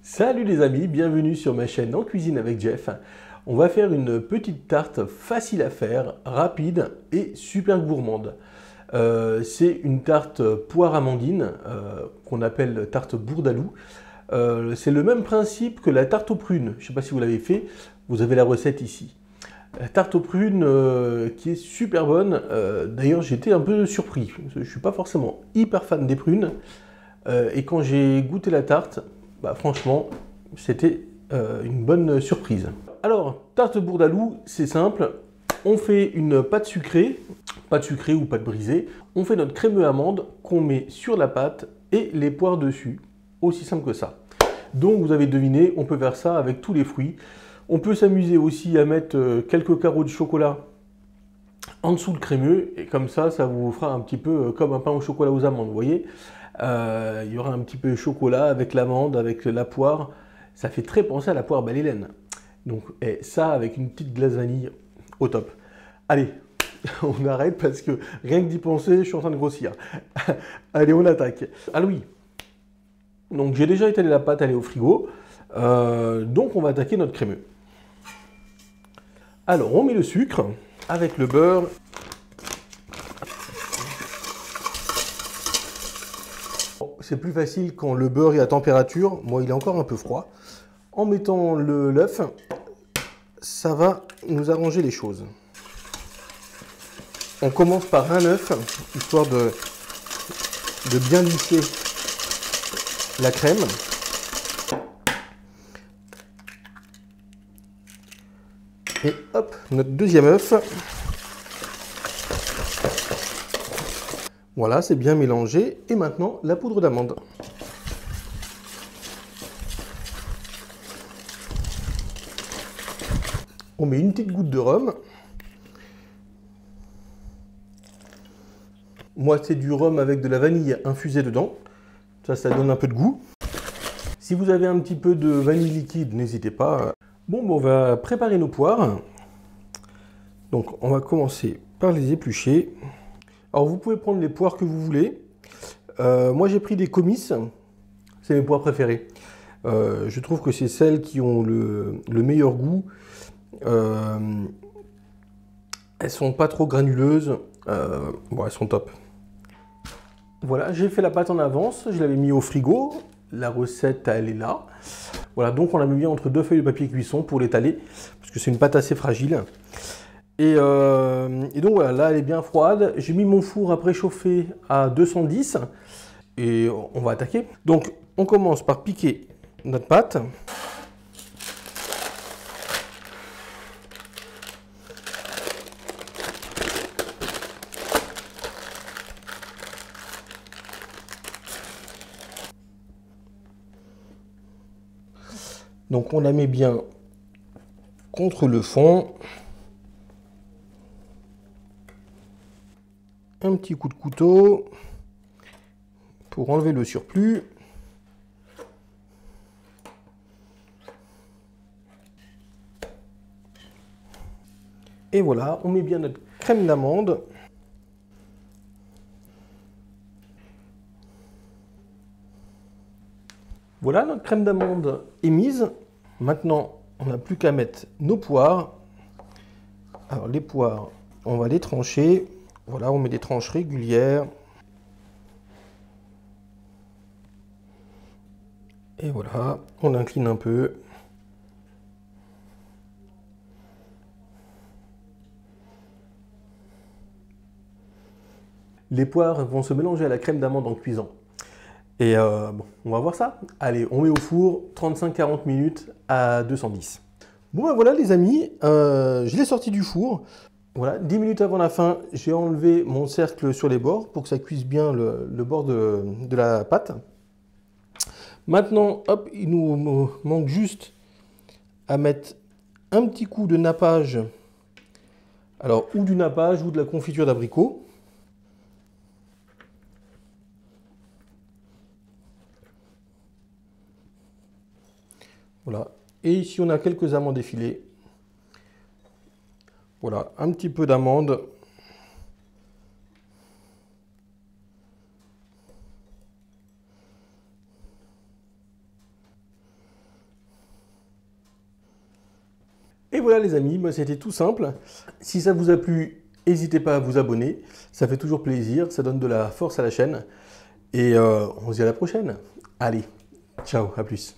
Salut les amis, bienvenue sur ma chaîne En Cuisine avec Jeff. On va faire une petite tarte facile à faire, rapide et super gourmande. C'est une tarte poire amandine qu'on appelle tarte bourdaloue. C'est le même principe que la tarte aux prunes. Je ne sais pas si vous l'avez fait, vous avez la recette ici. La tarte aux prunes qui est super bonne. D'ailleurs j'étais un peu surpris. Je ne suis pas forcément hyper fan des prunes. Et quand j'ai goûté la tarte, franchement, c'était une bonne surprise. Alors, tarte bourdaloue, c'est simple. On fait une pâte sucrée ou pâte brisée. On fait notre crémeux amande qu'on met sur la pâte et les poires dessus. Aussi simple que ça. Donc, vous avez deviné, on peut faire ça avec tous les fruits. On peut s'amuser aussi à mettre quelques carreaux de chocolat en dessous le crémeux. Et comme ça vous fera un petit peu comme un pain au chocolat aux amandes, vous voyez. Il y aura un petit peu de chocolat avec l'amande, avec la poire. Ça fait très penser à la poire belle-Hélène. Donc ça avec une petite glace vanille, au top. Allez, on arrête parce que rien que d'y penser, je suis en train de grossir. Allez, on attaque. Ah oui, donc j'ai déjà étalé la pâte, elle est au frigo. Donc on va attaquer notre crémeux. Alors on met le sucre avec le beurre. C'est plus facile quand le beurre est à température. Moi, il est encore un peu froid. En mettant l'œuf, ça va nous arranger les choses. On commence par un œuf, histoire de bien lisser la crème. Et hop, notre deuxième œuf. Voilà, c'est bien mélangé. Et maintenant, la poudre d'amande. On met une petite goutte de rhum. Moi, c'est du rhum avec de la vanille infusée dedans. Ça donne un peu de goût. Si vous avez un petit peu de vanille liquide, n'hésitez pas. Bon, on va préparer nos poires. Donc, on va commencer par les éplucher. Alors, vous pouvez prendre les poires que vous voulez. Moi, j'ai pris des comices. C'est mes poires préférées. Je trouve que c'est celles qui ont le meilleur goût. Elles sont pas trop granuleuses. Bon, elles sont top. Voilà, j'ai fait la pâte en avance. Je l'avais mis au frigo. La recette, elle est là. Voilà, donc on la met bien entre deux feuilles de papier cuisson pour l'étaler. Parce que c'est une pâte assez fragile. Et donc voilà, là elle est bien froide. J'ai mis mon four à préchauffer à 210 et on va attaquer. Donc on commence par piquer notre pâte. Donc on la met bien contre le fond. Un petit coup de couteau pour enlever le surplus. Et voilà, on met bien notre crème d'amande. Voilà, notre crème d'amande est mise. Maintenant, on n'a plus qu'à mettre nos poires. Alors les poires, on va les trancher. Voilà, on met des tranches régulières. Et voilà, on incline un peu. Les poires vont se mélanger à la crème d'amande en cuisant. Et bon, on va voir ça. Allez, on met au four 35-40 minutes à 210. Bon ben voilà les amis, je l'ai sorti du four. Voilà, 10 minutes avant la fin, j'ai enlevé mon cercle sur les bords pour que ça cuise bien le bord de la pâte. Maintenant, hop, il nous manque juste à mettre un petit coup de nappage. Alors, ou du nappage ou de la confiture d'abricot. Voilà. Et ici, on a quelques amandes effilées. Voilà, un petit peu d'amande. Et voilà les amis, moi c'était tout simple. Si ça vous a plu, n'hésitez pas à vous abonner. Ça fait toujours plaisir, ça donne de la force à la chaîne. Et on se dit à la prochaine. Allez, ciao, à plus.